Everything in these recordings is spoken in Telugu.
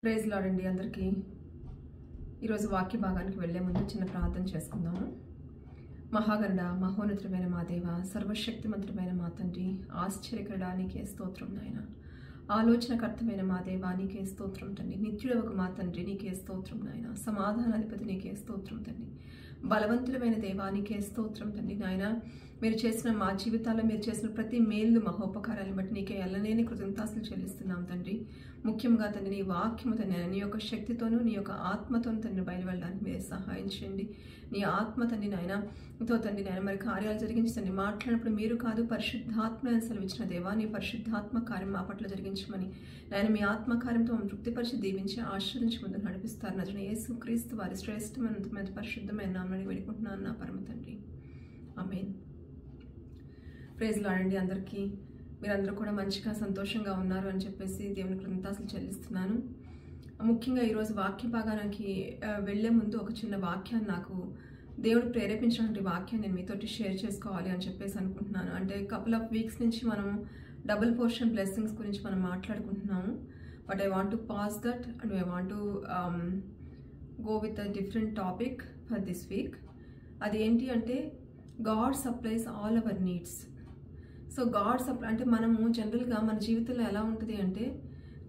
ప్రైజ్ లార్డ్ అండి అందరికీ. ఈరోజు వాక్య భాగానికి వెళ్లే ముందు చిన్న ప్రార్థన చేసుకుందాము. మహాగరుడ, మహోన్నతుడైన మా దేవ, సర్వశక్తిమంతుడైన మా తండ్రి, ఆశ్చర్యకరుడా నీకే స్తోత్రం నాయన. ఆలోచనకర్తమైన మా దేవా నీకే స్తోత్రం తండ్రి. నిత్యుడవకు మా తండ్రి నీకే స్తోత్రం నాయన. సమాధానాధిపతి నీకే స్తోత్రం తండ్రి. బలవంతుడమైన దేవా నీకే స్తోత్రం తండ్రి నాయన. మీరు చేసిన మా జీవితాల్లో మీరు చేసిన ప్రతి మేలు మహోపకారాలను బట్టి నీకే ఎల్లలేని కృతజ్ఞతాస్తులు చెల్లిస్తున్నాం తండ్రి. ముఖ్యంగా తండ్రి నీ వాక్యము తండ్రి నీ యొక్క శక్తితోనూ నీ యొక్క ఆత్మతోనూ తండ్రి బయలువెళ్ళడానికి మీరే సహాయం చేయండి. నీ ఆత్మ తండ్రి నాయనతో తండ్రి నాయన మరి కార్యాలు జరిగించండి. మాట్లాడినప్పుడు మీరు కాదు పరిశుద్ధాత్మ సెలవిచ్చిన దేవా నీ పరిశుద్ధాత్మ కార్యం మా పట్ల జరిగించమని నాయన మీ ఆత్మకార్యంతో మమ్మల్ని తృప్తిపరిచి దీవించి ఆశీర్వదించి ముందుకు నడిపిస్తారు. నజరుడైన యేసుక్రీస్తు వారి శ్రేష్టమైన పరిశుద్ధమైన నామమున వేడుకుంటున్నాను నా పరమ తండ్రి. ఆమేన్. ప్రైజ్ లార్డ్ అండి అందరికీ. మీరందరూ కూడా మంచిగా సంతోషంగా ఉన్నారు అని చెప్పేసి దేవుని కృతజ్ఞతాస్తులు చెల్లిస్తున్నాను. ముఖ్యంగా ఈరోజు వాక్య భాగానికి వెళ్లే ముందు ఒక చిన్న వాక్యాన్ని నాకు దేవుడు ప్రేరేపించినటువంటి వాక్యాన్ని నేను మీతోటి షేర్ చేసుకోవాలి అని చెప్పేసి అనుకుంటున్నాను. అంటే కపుల్ ఆఫ్ వీక్స్ నుంచి మనం డబుల్ పోర్షన్ బ్లెస్సింగ్స్ గురించి మనం మాట్లాడుకుంటున్నాము. But I want to pause that and I want to go with a different topic for this week. అది ఏంటి అంటే God supplies all our needs. So God supply అంటే మనము జనరల్గా మన జీవితంలో ఎలా ఉంటుంది అంటే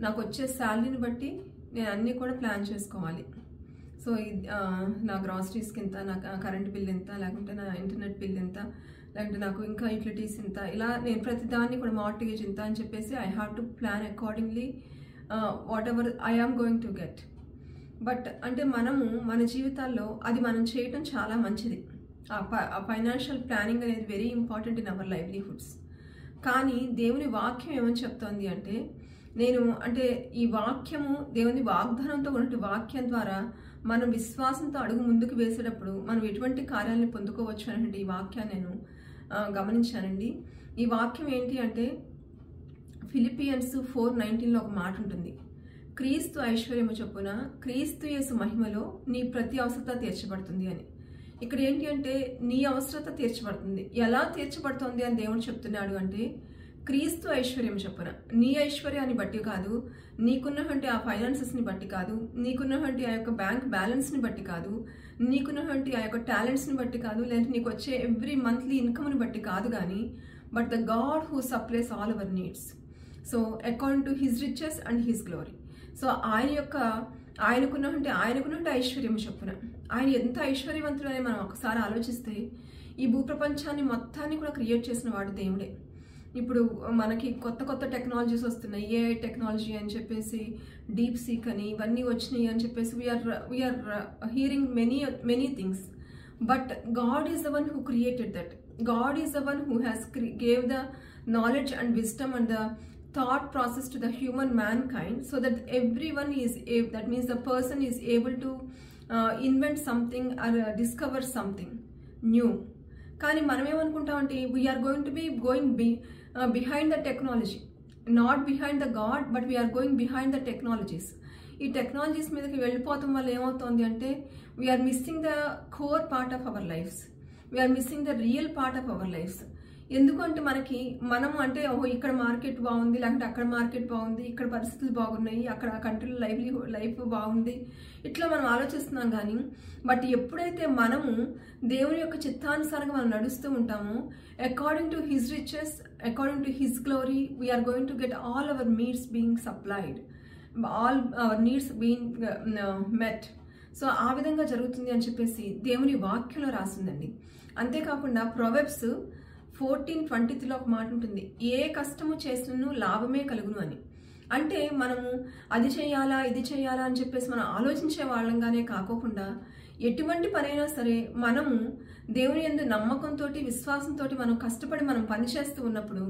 నాకు వచ్చే శాలరీని బట్టి నేను అన్నీ కూడా ప్లాన్ చేసుకోవాలి. సో నా గ్రాసరీస్కి ఎంత, నా కరెంట్ బిల్ ఎంత, లేకుంటే నా ఇంటర్నెట్ బిల్ ఎంత, లేకుంటే నాకు ఇంకా యూటిలిటీస్ ఎంత, ఇలా నేను ప్రతిదాన్ని కూడా మార్టిగేజ్ ఎంత అని చెప్పేసి I have to plan accordingly whatever I am going to get. But అంటే మనము మన జీవితాల్లో అది మనం చేయటం చాలా మంచిది. ఆ ఫైనాన్షియల్ ప్లానింగ్ అనేది very important in our livelihoods. కానీ దేవుని వాక్యం ఏమని చెప్తోంది అంటే అంటే ఈ వాక్యము దేవుని వాగ్దానంతో ఉన్నటువంటి వాక్యం ద్వారా మనం విశ్వాసంతో అడుగు ముందుకు వేసేటప్పుడు మనం ఎటువంటి కార్యాలను పొందుకోవచ్చు అనేటువంటి ఈ వాక్యాన్ని నేను గమనించానండి. ఈ వాక్యం ఏంటి అంటే ఫిలిపియన్స్ 4:19లో ఒక మాట ఉంటుంది. క్రీస్తు ఐశ్వర్యము చొప్పున క్రీస్తు యేసు మహిమలో నీ ప్రతి అవసరత తీర్చబడుతుంది అని. ఇక్కడ ఏంటి అంటే నీ అవసరత తీర్చబడుతుంది. ఎలా తీర్చబడుతుంది అని దేవుడు చెప్తున్నాడు అంటే క్రీస్తు ఐశ్వర్యం చొప్పున. నీ ఐశ్వర్యాన్ని బట్టి కాదు, నీకున్నటువంటి ఆ ఫైనాన్సెస్ని బట్టి కాదు, నీకున్నటువంటి ఆ యొక్క బ్యాంక్ బ్యాలెన్స్ని బట్టి కాదు, నీకున్నటువంటి ఆ యొక్క టాలెంట్స్ని బట్టి కాదు, లేదంటే నీకు వచ్చే ఎవ్రీ మంత్లీ ఇన్కమ్ని బట్టి కాదు, కానీ but the God who supplies all our needs. So according to his riches and his glory. So ఆయనకున్నటువంటి ఐశ్వర్యం చొప్పున ఆయన ఎంత ఐశ్వర్యవంతుడు అని మనం ఒకసారి ఆలోచిస్తే ఈ భూప్రపంచాన్ని మొత్తాన్ని కూడా క్రియేట్ చేసిన వాడు దేవుడే. ఇప్పుడు మనకి కొత్త టెక్నాలజీస్ వస్తున్నాయి. ఏఐ టెక్నాలజీ అని చెప్పేసి, డీప్ సీక్ అని ఇవన్నీ వచ్చినాయి అని చెప్పేసి we're hearing many things. But God is the one who created that. God is the one who has gave the knowledge and wisdom and the thought process to the human mankind, so that everyone is that means the person is able to invent something or discover something new. కానీ మనం ఏమనుకుంటామంటే we are going to be going behind the technology, not behind the God, but we are going behind the technologies. ఈ టెక్నాలజీస్ మీదకి వెళ్ళిపోవటం వల్ల ఏమవుతుంది అంటే we are missing the core part of our lives, we are missing the real part of our lives. ఎందుకంటే మనము అంటే ఇక్కడ మార్కెట్ బాగుంది, లేకుంటే అక్కడ మార్కెట్ బాగుంది, ఇక్కడ పరిస్థితులు బాగున్నాయి, అక్కడ ఆ కంట్రీలో లైఫ్ బాగుంది, ఇట్లా మనం ఆలోచిస్తున్నాం. కానీ బట్ ఎప్పుడైతే మనము దేవుని యొక్క చిత్తానుసారంగా మనం నడుస్తూ ఉంటామో according to his riches, according to his glory, we're going to get all our needs being supplied, all our needs being met. So ఆ విధంగా జరుగుతుంది అని చెప్పేసి దేవుని వాక్యంలో రాసిందండి. అంతేకాకుండా ప్రొవెర్బ్స్ 14:23లో ఒక మాట ఉంటుంది, ఏ కష్టము చేసినను లాభమే కలుగును అని. అంటే మనము అది చేయాలా ఇది చేయాలా అని చెప్పేసి మనం ఆలోచించే వాళ్ళంగానే కాకోకుండా ఎటువంటి పనైనా సరే మనము దేవుని యందు నమ్మకంతో విశ్వాసంతో మనం కష్టపడి మనం పనిచేస్తూ ఉన్నప్పుడు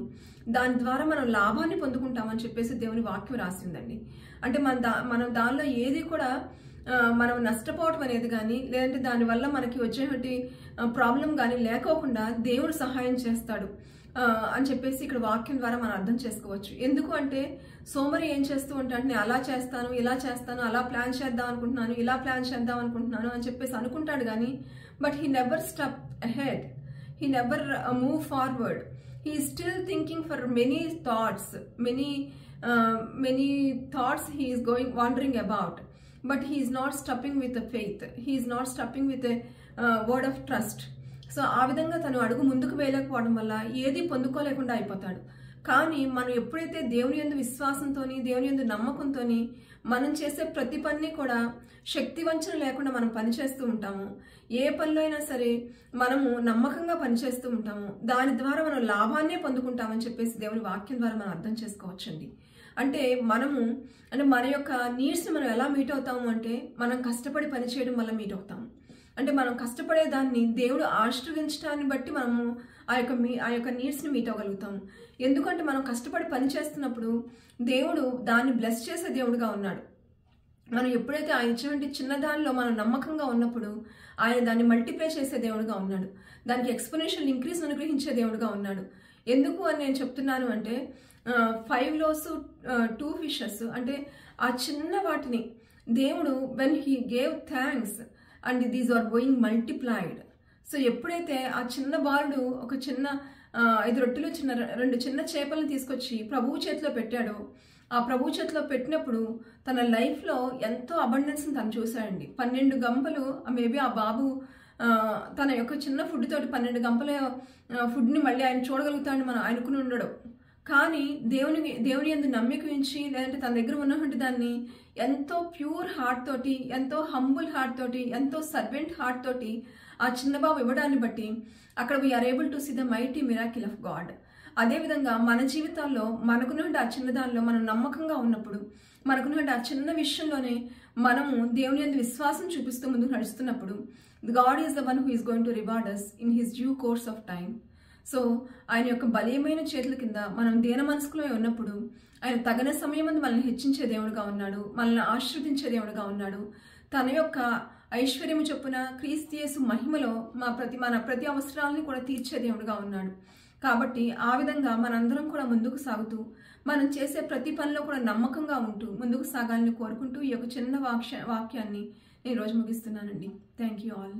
దాని ద్వారా మనం లాభాన్ని పొందుకుంటామని చెప్పేసి దేవుని వాక్యం రాసిందండి. అంటే మనం దానిలో ఏది కూడా మనం నష్టపోవటం అనేది కానీ, లేదంటే దానివల్ల మనకి వచ్చేటువంటి ప్రాబ్లం కానీ లేకోకుండా దేవుడు సహాయం చేస్తాడు అని చెప్పేసి ఇక్కడ వాక్యం ద్వారా మనం అర్థం చేసుకోవచ్చు. ఎందుకు అంటే సోమరి ఏం చేస్తూ ఉంటాడు, నేను అలా చేస్తాను, ఇలా చేస్తాను, అలా ప్లాన్ చేద్దాం అనుకుంటున్నాను, ఇలా ప్లాన్ చేద్దాం అనుకుంటున్నాను అని చెప్పేసి అనుకుంటాడు. కానీ but he never step ahead, he never move forward. He is still thinking for many thoughts, many many thoughts he is going wandering about, but he is not stopping with the faith, he is not stopping with a word of trust. So ఆ విధంగా తను అడుగు ముందుకు వేయలేకపోవడం వల్ల ఏది పొందుకోలేకుండా అయిపోతాడు. కానీ మనం ఎప్పుడైతే దేవుని యందు విశ్వాసంతోని, దేవుని యందు నమ్మకంతోని మనం చేసే ప్రతి పని కూడా శక్తి వంచన లేకుండా మనం పనిచేస్తూ ఉంటాము. ఏ పనిలో అయినా సరే మనము నమ్మకంగా పనిచేస్తూ ఉంటాము. దాని ద్వారా మనం లాభాన్నే పొందుకుంటామని చెప్పేసి దేవుని వాక్యం ద్వారా మనం అర్థం చేసుకోవచ్చండి. అంటే మన యొక్క నీడ్స్ని మనం ఎలా మీట్ అవుతాము అంటే మనం కష్టపడి పనిచేయడం వల్ల మీట్ అవుతాము. అంటే మనం కష్టపడే దాన్ని దేవుడు ఆశీర్వదించడాన్ని బట్టి మనము ఆ యొక్క నీడ్స్ని మీట్ అవ్వగలుగుతాము. ఎందుకంటే మనం కష్టపడి పని చేస్తున్నప్పుడు దేవుడు దాన్ని బ్లెస్ చేసే దేవుడుగా ఉన్నాడు. మనం ఎప్పుడైతే ఆయన ఇచ్చినటువంటి చిన్న దానిలో మనం నమ్మకంగా ఉన్నప్పుడు ఆయన దాన్ని మల్టిప్లై చేసే దేవుడుగా ఉన్నాడు. దానికి ఎక్స్పోనెన్షియల్ ఇంక్రీజ్ అనుగ్రహించే దేవుడుగా ఉన్నాడు. ఎందుకు అని నేను చెప్తున్నాను అంటే 5 loaves 2 fishes అంటే ఆ చిన్న వాటిని దేవుడు when he gave thanks and these are going multiplied. So ఎప్పుడైతే ఆ చిన్న బాలుడు ఒక చిన్న 5 రొట్టెలు 2 చిన్న చేపలను తీసుకొచ్చి ప్రభువు చేతిలో పెట్టాడో, ఆ ప్రభువు చేతిలో పెట్టినప్పుడు తన లైఫ్లో ఎంతో అబండెన్స్ని తను చూశాడండి. 12 గంపలు మేబీ ఆ బాబు తన యొక్క చిన్న ఫుడ్ తోటి 12 గంపల ఫుడ్ని మళ్ళీ ఆయన చూడగలుగుతాడని మనం అనుకుని ఉండడు. కానీ దేవుని యందు నమ్మిక ఉంచి, లేదంటే తన దగ్గర ఉన్నటువంటి దాన్ని ఎంతో ప్యూర్ హార్ట్ తోటి, ఎంతో హంబుల్ హార్ట్ తోటి, ఎంతో సర్వెంట్ హార్ట్ తోటి ఆ చిన్న బాబు ఇవ్వడాన్ని బట్టి అక్కడ we're able to see the mighty miracle of God. అదేవిధంగా మన జీవితాల్లో మనకున్నటువంటి ఆ చిన్న దానిలో మనం నమ్మకంగా ఉన్నప్పుడు, మనకున్నటువంటి ఆ చిన్న విషయంలోనే మనము దేవుని యందు విశ్వాసం చూపిస్తూ ముందుకు నడుస్తున్నప్పుడు God is the one who is going to reward us in his due course of time. So ఆయన యొక్క బలీయమైన చేతుల కింద మనం దేన మనసులో ఉన్నప్పుడు ఆయన తగిన సమయం ముందు మనల్ని హెచ్చించే దేవుడుగా ఉన్నాడు, మనల్ని ఆశీర్వదించే దేవుడుగా ఉన్నాడు. తన యొక్క ఐశ్వర్యము చొప్పున క్రీస్తు యేసు మహిమలో మన ప్రతి అవసరాలని కూడా తీర్చే దేవుడుగా ఉన్నాడు. కాబట్టి ఆ విధంగా మనందరం కూడా ముందుకు సాగుతూ మనం చేసే ప్రతి పనిలో కూడా నమ్మకంగా ఉంటూ ముందుకు సాగాలని కోరుకుంటూ ఈ యొక్క చిన్న వాక్యాన్ని నేను రోజు ముగిస్తున్నానండి. Thank you all.